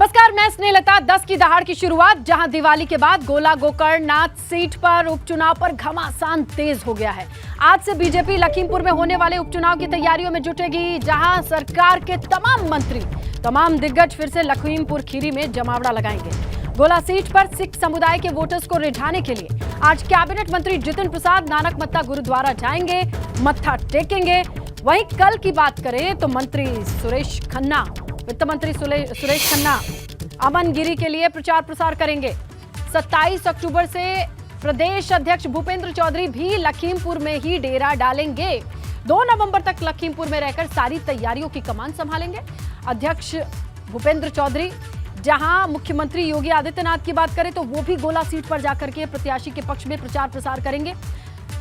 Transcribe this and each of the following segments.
नमस्कार, मैं स्नेहलता। 10 की दहाड़ की शुरुआत, जहां दिवाली के बाद गोला गोकर्णनाथ सीट पर उपचुनाव पर घमासान तेज हो गया है। आज से बीजेपी लखीमपुर में होने वाले उपचुनाव की तैयारियों में जुटेगी, जहां सरकार के तमाम मंत्री, तमाम दिग्गज फिर से लखीमपुर खीरी में जमावड़ा लगाएंगे। गोला सीट पर सिख समुदाय के वोटर्स को रिझाने के लिए आज कैबिनेट मंत्री जितिन प्रसाद नानक मत्ता गुरुद्वारा जाएंगे, मत्था टेकेंगे। वहीं कल की बात करें तो मंत्री सुरेश खन्ना, वित्त मंत्री सुरेश खन्ना अमन गिरी के लिए प्रचार प्रसार करेंगे। 27 अक्टूबर से प्रदेश अध्यक्ष भूपेंद्र चौधरी भी लखीमपुर में ही डेरा डालेंगे। 2 नवंबर तक लखीमपुर में रहकर सारी तैयारियों की कमान संभालेंगे अध्यक्ष भूपेंद्र चौधरी। जहां मुख्यमंत्री योगी आदित्यनाथ की बात करें तो वो भी गोला सीट पर जाकर के प्रत्याशी के पक्ष में प्रचार प्रसार करेंगे।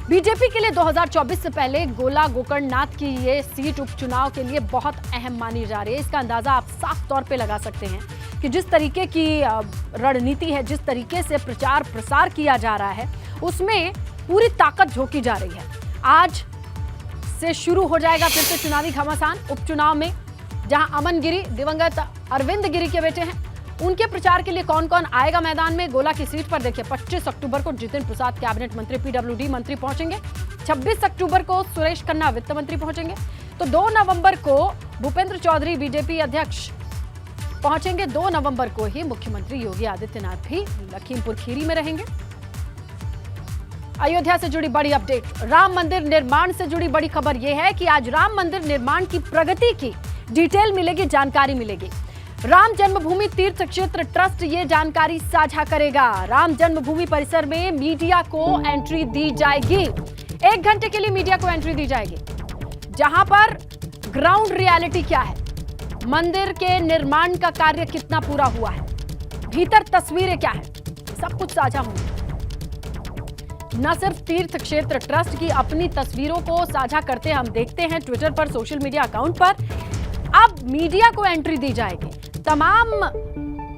बीजेपी के लिए 2024 से पहले गोला गोकर्णनाथ की ये सीट उपचुनाव के लिए बहुत अहम मानी जा रही है। इसका अंदाजा आप साफ तौर पे लगा सकते हैं कि जिस तरीके की रणनीति है, जिस तरीके से प्रचार प्रसार किया जा रहा है, उसमें पूरी ताकत झोंकी जा रही है। आज से शुरू हो जाएगा फिर से चुनावी घमासान उपचुनाव में, जहां अमन गिरी दिवंगत अरविंद गिरी के बेटे हैं। उनके प्रचार के लिए कौन कौन आएगा मैदान में गोला की सीट पर, देखिए 25 अक्टूबर को जितिन प्रसाद कैबिनेट मंत्री पीडब्ल्यूडी मंत्री पहुंचेंगे। 26 अक्टूबर को सुरेश खन्ना वित्त मंत्री पहुंचेंगे। तो 2 नवंबर को भूपेंद्र चौधरी बीजेपी अध्यक्ष पहुंचेंगे। 2 नवंबर को ही मुख्यमंत्री योगी आदित्यनाथ भी लखीमपुर खीरी में रहेंगे। अयोध्या से जुड़ी बड़ी अपडेट, राम मंदिर निर्माण से जुड़ी बड़ी खबर यह है कि आज राम मंदिर निर्माण की प्रगति की डिटेल मिलेगी, जानकारी मिलेगी। राम जन्मभूमि तीर्थ क्षेत्र ट्रस्ट ये जानकारी साझा करेगा। राम जन्मभूमि परिसर में मीडिया को एंट्री दी जाएगी। 1 घंटे के लिए मीडिया को एंट्री दी जाएगी, जहां पर ग्राउंड रियलिटी क्या है, मंदिर के निर्माण का कार्य कितना पूरा हुआ है, भीतर तस्वीरें क्या है, सब कुछ साझा होंगे। न सिर्फ तीर्थ क्षेत्र ट्रस्ट की अपनी तस्वीरों को साझा करते हम देखते हैं ट्विटर पर, सोशल मीडिया अकाउंट पर, अब मीडिया को एंट्री दी जाएगी। तमाम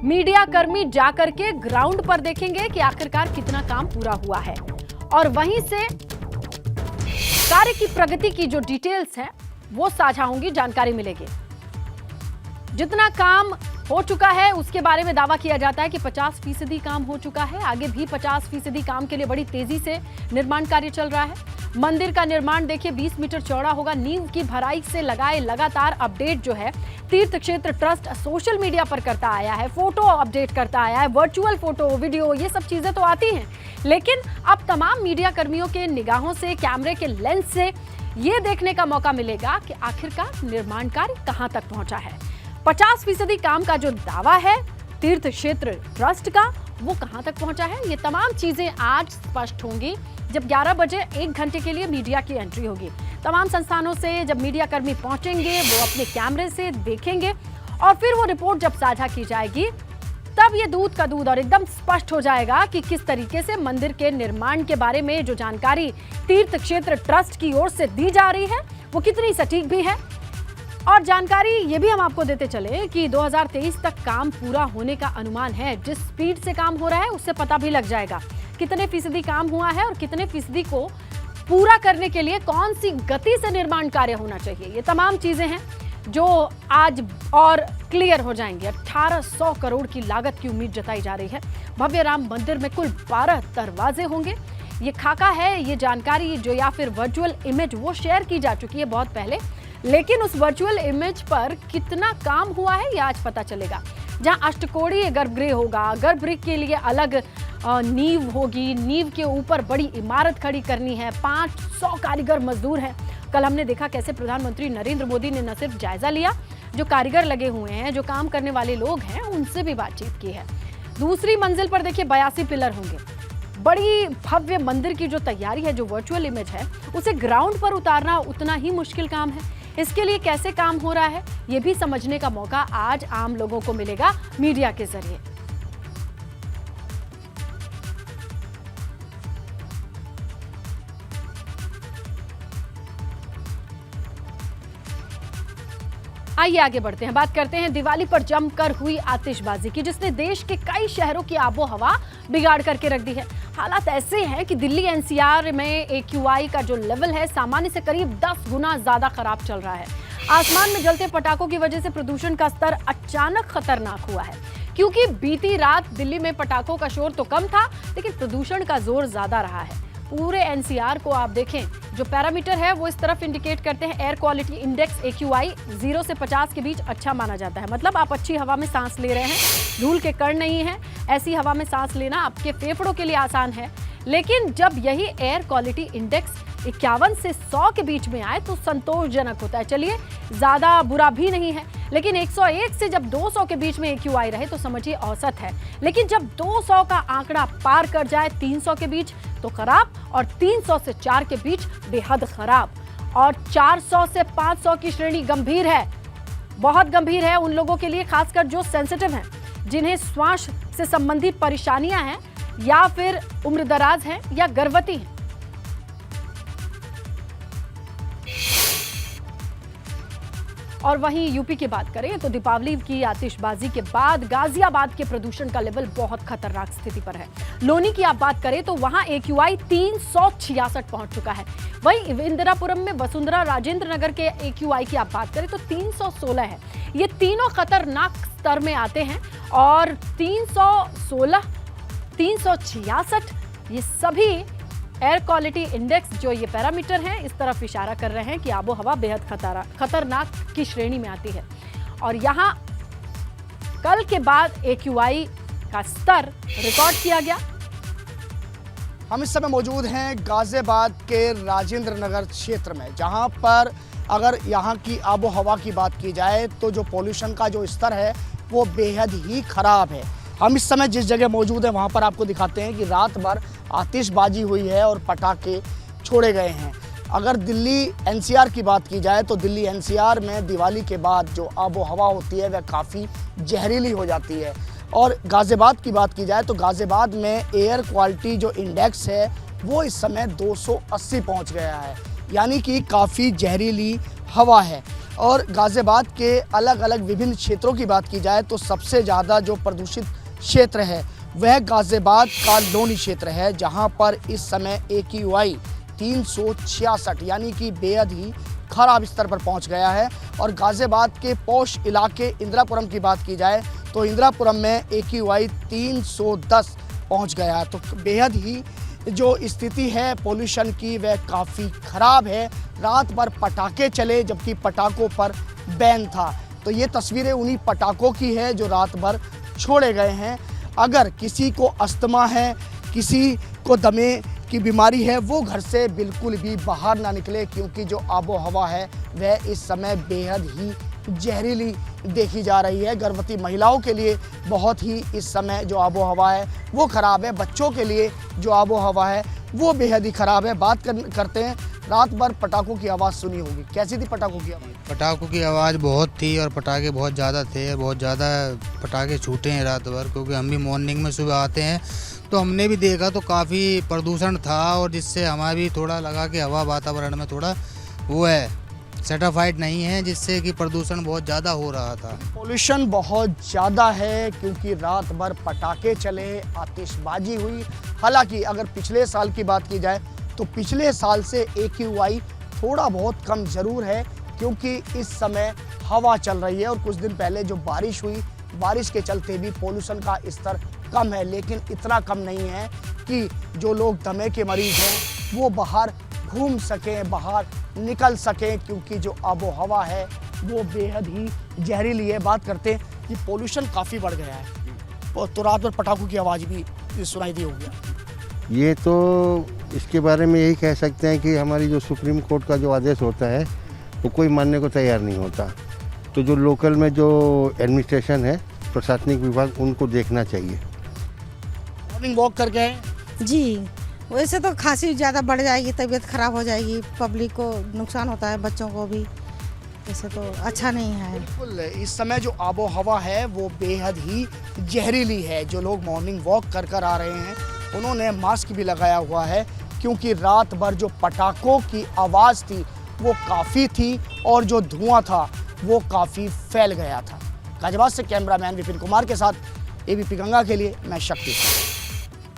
मीडिया कर्मी जाकर के ग्राउंड पर देखेंगे कि आखिरकार कितना काम पूरा हुआ है, और वहीं से कार्य की प्रगति की जो डिटेल्स है वो साझा होंगी, जानकारी मिलेगी। जितना काम हो चुका है उसके बारे में दावा किया जाता है कि 50% काम हो चुका है। आगे भी 50% काम के लिए बड़ी तेजी से निर्माण कार्य चल रहा है। मंदिर का निर्माण देखिए 20 मीटर चौड़ा होगा। नींव की भराई से लगाए लगातार अपडेट जो है तीर्थ क्षेत्र ट्रस्ट सोशल मीडिया पर करता आया है, फोटो अपडेट करता आया है, वर्चुअल फोटो वीडियो ये सब चीजें तो आती हैं, लेकिन अब तमाम मीडिया कर्मियों के निगाहों से, कैमरे के लेंस से ये देखने का मौका मिलेगा कि आखिरकार निर्माण कार्य कहां तक पहुंचा है। 50% काम का जो दावा है तीर्थ क्षेत्र ट्रस्ट का, वो कहां तक पहुंचा है, ये तमाम चीजें आज स्पष्ट होंगी जब 11 बजे 1 घंटे के लिए मीडिया की एंट्री होगी। तमाम संस्थानों से जब मीडिया कर्मी पहुंचेंगे, वो अपने कैमरे से देखेंगे और फिर वो रिपोर्ट जब साझा की जाएगी, तब ये दूध का दूध और एकदम स्पष्ट हो जाएगा कि किस तरीके से मंदिर के निर्माण के बारे में जो जानकारी तीर्थ क्षेत्र ट्रस्ट की ओर से दी जा रही है वो कितनी सटीक भी है। और जानकारी ये भी हम आपको देते चले कि 2023 तक काम पूरा होने का अनुमान है। जिस स्पीड से काम हो रहा है उससे पता भी लग जाएगा कितने फीसदी काम हुआ है और कितने फीसदी को पूरा करने के लिए कौन सी गति से निर्माण कार्य होना चाहिए। ये तमाम चीजें हैं जो आज और क्लियर हो जाएंगे। 1800 करोड़ की लागत की उम्मीद जताई जा रही है। भव्य राम मंदिर में कुल 12 दरवाजे होंगे। ये खाका है, ये जानकारी जो या फिर वर्चुअल इमेज वो शेयर की जा चुकी है बहुत पहले, लेकिन उस वर्चुअल इमेज पर कितना काम हुआ है ये आज पता चलेगा। जहां अष्टकोणीय गर्भगृह होगा, गर्भगृह के लिए अलग नींव होगी, नींव के ऊपर बड़ी इमारत खड़ी करनी है, 500 कारीगर मजदूर हैं। कल हमने देखा कैसे प्रधानमंत्री नरेंद्र मोदी ने न सिर्फ जायजा लिया, जो कारीगर लगे हुए हैं, जो काम करने वाले लोग हैं, उनसे भी बातचीत की है। दूसरी मंजिल पर देखिए 82 पिलर होंगे। बड़ी भव्य मंदिर की जो तैयारी है, जो वर्चुअल इमेज है, उसे ग्राउंड पर उतारना उतना ही मुश्किल काम है। इसके लिए कैसे काम हो रहा है ये भी समझने का मौका आज आम लोगों को मिलेगा मीडिया के जरिए। आइए आगे बढ़ते हैं, बात करते हैं दिवाली पर जमकर हुई आतिशबाजी की, जिसने देश के कई शहरों की आबो हवा बिगाड़ करके रख दी है। हालात ऐसे हैं कि दिल्ली एनसीआर में AQI का जो लेवल है सामान्य से करीब 10 गुना ज्यादा खराब चल रहा है। आसमान में जलते पटाखों की वजह से प्रदूषण का स्तर अचानक खतरनाक हुआ है। क्योंकि बीती रात दिल्ली में पटाखों का शोर तो कम था, लेकिन प्रदूषण का जोर ज्यादा रहा है। पूरे एनसीआर को आप देखें, जो पैरामीटर है वो इस तरफ इंडिकेट करते हैं। एयर क्वालिटी इंडेक्स AQI 0 से 50 के बीच अच्छा माना जाता है, मतलब आप अच्छी हवा में सांस ले रहे हैं, धूल के कण नहीं है। ऐसी हवा में सांस लेना आपके फेफड़ों के लिए आसान है। लेकिन जब यही एयर क्वालिटी इंडेक्स 51 से 100 के बीच में आए तो संतोषजनक होता है। चलिए, ज्यादा बुरा भी नहीं है, लेकिन 101 से जब 200 के बीच में AQI रहे तो समझिए औसत है। लेकिन जब 200 का आंकड़ा पार कर जाए 300 के बीच तो खराब, और 300 से 4 के बीच बेहद खराब, और 400 से 500 की श्रेणी गंभीर है, बहुत गंभीर है उन लोगों के लिए, खासकर जो सेंसिटिव हैं, जिन्हें श्वास से संबंधित परेशानियां हैं, या फिर उम्रदराज हैं, या गर्भवती हैं। और वहीं यूपी की बात करें तो दीपावली की आतिशबाजी के बाद गाजियाबाद के प्रदूषण का लेवल बहुत खतरनाक स्थिति पर है। लोनी की आप बात करें तो वहां AQI 366 पहुंच चुका है। वहीं इंदिरापुरम में वसुंधरा राजेंद्र नगर के AQI की आप बात करें तो 316 है। ये तीनों खतरनाक स्तर में आते हैं, और 316, 366 ये सभी एयर क्वालिटी इंडेक्स जो ये पैरामीटर हैं इस तरफ इशारा कर रहे हैं कि आबो हवा बेहद खतरनाक की श्रेणी में आती है। और यहाँ कल के बाद AQI का स्तर रिकॉर्ड किया गया। हम इस समय मौजूद हैं गाजियाबाद के राजेंद्र नगर क्षेत्र में, जहां पर अगर यहां की आबो हवा की बात की जाए तो जो पोल्यूशन का जो स्तर है वो बेहद ही खराब है। हम इस समय जिस जगह मौजूद हैं वहां पर आपको दिखाते हैं कि रात भर आतिशबाजी हुई है और पटाखे छोड़े गए हैं। अगर दिल्ली NCR की बात की जाए तो दिल्ली NCR में दिवाली के बाद जो आबो हवा होती है वह काफ़ी जहरीली हो जाती है। और गाजियाबाद की बात की जाए तो गाजियाबाद में एयर क्वालिटी जो इंडेक्स है वो इस समय 280 पहुंच गया है, यानी कि काफ़ी जहरीली हवा है। और गाजियाबाद के अलग अलग विभिन्न क्षेत्रों की बात की जाए तो सबसे ज़्यादा जो प्रदूषित क्षेत्र है वह गाजियाबाद का लोनी क्षेत्र है, जहां पर इस समय AQI 366 यानी कि बेहद ही खराब स्तर पर पहुंच गया है। और गाजियाबाद के पौष इलाके इंदिरापुरम की बात की जाए तो इंदिरापुरम में AQI 310 पहुंच गया है। तो बेहद ही जो स्थिति है पोल्यूशन की वह काफ़ी खराब है। रात भर पटाखे चले जबकि पटाखों पर बैन था। तो ये तस्वीरें उन्हीं पटाखों की है जो रात भर छोड़े गए हैं। अगर किसी को अस्थमा है, किसी को दमे की बीमारी है, वो घर से बिल्कुल भी बाहर ना निकले, क्योंकि जो आबो हवा है वह इस समय बेहद ही जहरीली देखी जा रही है। गर्भवती महिलाओं के लिए बहुत ही इस समय जो आबो हवा है वो ख़राब है। बच्चों के लिए जो आबो हवा है वो बेहद ही ख़राब है। बात करते हैं, रात भर पटाखों की आवाज़ सुनी होगी, कैसी थी पटाखों की आवाज़? पटाखों की आवाज़ बहुत थी और पटाखे बहुत ज़्यादा थे, बहुत ज़्यादा पटाखे छूटे हैं रात भर, क्योंकि हम भी मॉर्निंग में सुबह आते हैं तो हमने भी देखा तो काफ़ी प्रदूषण था, और जिससे हमारा भी थोड़ा लगा कि हवा वातावरण में थोड़ा वो है, सर्टिफाइड नहीं है, जिससे कि प्रदूषण बहुत ज़्यादा हो रहा था। पोल्यूशन बहुत ज़्यादा है क्योंकि रात भर पटाखे चले, आतिशबाजी हुई। हालांकि अगर पिछले साल की बात की जाए तो पिछले साल से AQI थोड़ा बहुत कम ज़रूर है, क्योंकि इस समय हवा चल रही है और कुछ दिन पहले जो बारिश हुई, बारिश के चलते भी पोल्यूशन का स्तर कम है, लेकिन इतना कम नहीं है कि जो लोग दमे के मरीज हैं वो बाहर घूम सकें, बाहर निकल सकें, क्योंकि जो आबो हवा है वो बेहद ही जहरीली है। बात करते हैं कि पोल्यूशन काफ़ी बढ़ गया है, तो रात भर पटाखों की आवाज़ भी सुनाई दी होगी। ये तो इसके बारे में यही कह सकते हैं कि हमारी जो सुप्रीम कोर्ट का जो आदेश होता है वो कोई मानने को तैयार नहीं होता। तो जो लोकल में जो एडमिनिस्ट्रेशन है, प्रशासनिक विभाग, उनको देखना चाहिए। मॉर्निंग वॉक करके आए? जी, वैसे तो खांसी ज़्यादा बढ़ जाएगी, तबीयत खराब हो जाएगी, पब्लिक को नुकसान होता है, बच्चों को भी, वैसे तो अच्छा नहीं है। बिल्कुल, इस समय जो आबो हवा है वो बेहद ही जहरीली है। जो लोग मॉर्निंग वॉक कर आ रहे हैं उन्होंने मास्क भी लगाया हुआ है, क्योंकि रात भर जो पटाखों की आवाज़ थी वो काफ़ी थी और जो धुआं था वो काफ़ी फैल गया था। गाजियाबाद से कैमरामैन विपिन कुमार के साथ ABP गंगा के लिए मैं शक्ति।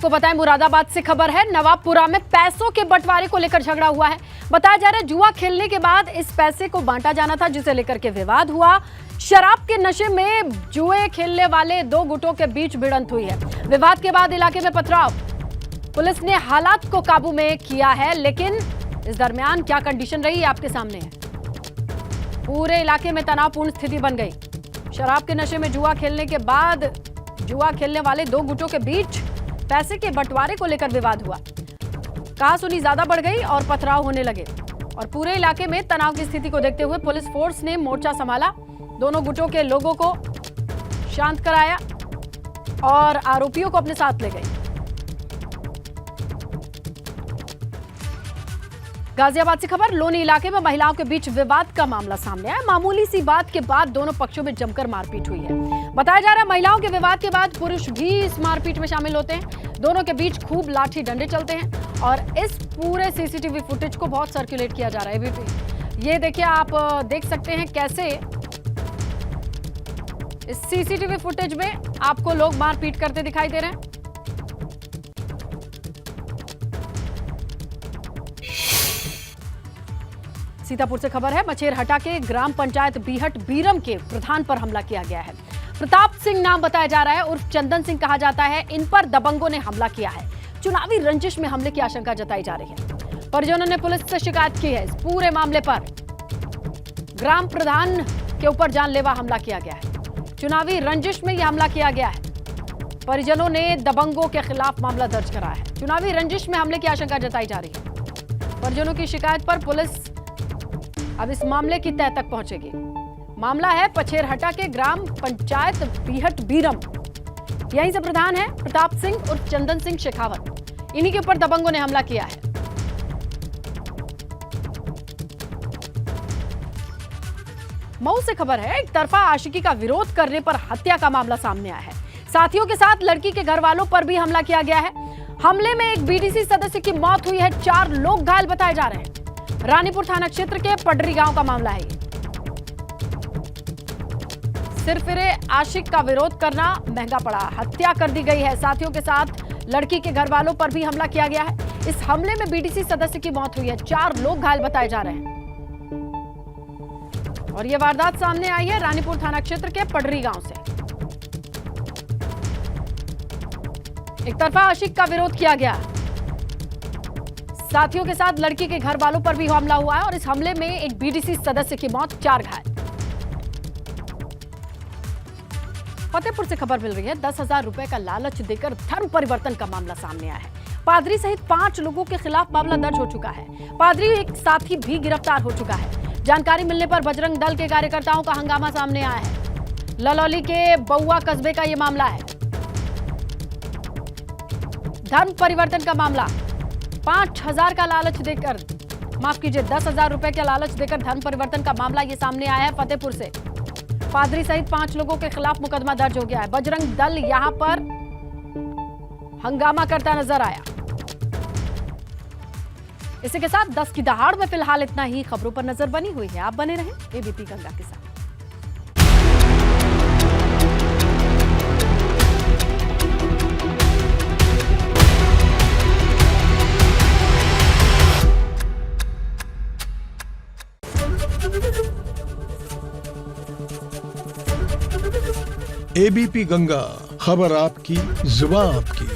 आपको बताएं मुरादाबाद से खबर है। नवाबपुरा में पैसों के बंटवारे को लेकर झगड़ा हुआ है। बताया जा रहा है जुआ खेलने के बाद इस पैसे को बांटा जाना था, जिसे लेकर के विवाद हुआ। शराब के नशे में जुए खेलने वाले दो गुटों के बीच भिड़ंत हुई है। विवाद के बाद इलाके में पथराव। पुलिस ने हालात को काबू में किया है, लेकिन इस दरमियान क्या कंडीशन रही आपके सामने है। पूरे इलाके में तनावपूर्ण स्थिति बन गई। शराब के नशे में जुआ खेलने के बाद जुआ खेलने वाले दो गुटों के बीच पैसे के बंटवारे को लेकर विवाद हुआ। कहासुनी ज्यादा बढ़ गई और पथराव होने लगे और पूरे इलाके में तनाव की स्थिति को देखते हुए पुलिस फोर्स ने मोर्चा संभाला। दोनों गुटों के लोगों को शांत कराया और आरोपियों को अपने साथ ले गई। गाजियाबाद से खबर, लोनी इलाके में महिलाओं के बीच विवाद का मामला सामने आया। मामूली सी बात के बाद दोनों पक्षों में जमकर मारपीट हुई है। बताया जा रहा है महिलाओं के विवाद के बाद पुरुष भी इस मारपीट में शामिल होते हैं। दोनों के बीच खूब लाठी डंडे चलते हैं और इस पूरे सीसीटीवी फुटेज को बहुत सर्कुलेट किया जा रहा है। एबीपी ये देखिए, आप देख सकते हैं कैसे इस सीसीटीवी फुटेज में आपको लोग मारपीट करते दिखाई दे रहे हैं। सीतापुर से खबर है, मछेरहटा के ग्राम पंचायत बीहट बीरम के प्रधान पर हमला किया गया है। प्रताप सिंह नाम बताया जा रहा है, उर्फ चंदन सिंह कहा जाता है। इन पर दबंगों ने हमला किया है। चुनावी रंजिश में हमले की आशंका जताई जा रही है। परिजनों ने पुलिस से शिकायत की है। इस पूरे मामले पर ग्राम प्रधान के ऊपर जानलेवा हमला किया गया है। चुनावी रंजिश में यह हमला किया गया है। परिजनों ने दबंगों के खिलाफ मामला दर्ज कराया है। चुनावी रंजिश में हमले की आशंका जताई जा रही है। परिजनों की शिकायत पर पुलिस अब इस मामले की तह तक पहुंचेगी। मामला है पछेरहटा के ग्राम पंचायत बीहट बीरम। यहीं से प्रधान है प्रताप सिंह उर्फ चंदन सिंह शेखावत। इन्हीं के ऊपर दबंगों ने हमला किया है। मऊ से खबर है, एक तरफा आशिकी का विरोध करने पर हत्या का मामला सामने आया है। साथियों के साथ लड़की के घर वालों पर भी हमला किया गया है। हमले में एक बीडीसी सदस्य की मौत हुई है। 4 लोग घायल बताए जा रहे हैं। रानीपुर थाना क्षेत्र के पडरी गांव का मामला है। सिरफिरे आशिक का विरोध करना महंगा पड़ा, हत्या कर दी गई है। साथियों के साथ लड़की के घर वालों पर भी हमला किया गया है। इस हमले में बीडीसी सदस्य की मौत हुई है। 4 लोग घायल बताए जा रहे हैं और यह वारदात सामने आई है रानीपुर थाना क्षेत्र के पडरी गांव से। एक तरफा आशिक का विरोध किया गया, साथियों के साथ लड़की के घर वालों पर भी हमला हुआ है और इस हमले में एक बीडीसी सदस्य की मौत, 4 घायल। फतेहपुर से खबर मिल रही है, 10,000 रुपए का लालच देकर धर्म परिवर्तन का मामला सामने आया है। पादरी सहित 5 लोगों के खिलाफ मामला दर्ज हो चुका है। पादरी एक साथी भी गिरफ्तार हो चुका है। जानकारी मिलने पर बजरंग दल के कार्यकर्ताओं का हंगामा सामने आया है। ललौली के बउआ कस्बे का यह मामला है। धर्म परिवर्तन का मामला, 5,000 का लालच देकर, माफ कीजिए 10,000 रुपए का लालच देकर धर्म परिवर्तन का मामला ये सामने आया है फतेहपुर से। पादरी सहित 5 लोगों के खिलाफ मुकदमा दर्ज हो गया है। बजरंग दल यहां पर हंगामा करता नजर आया। इसी के साथ 10 की दहाड़ में फिलहाल इतना ही। खबरों पर नजर बनी हुई है, आप बने रहें एबीपी गंगा के साथ। एबीपी गंगा, खबर आपकी, जुबान आपकी।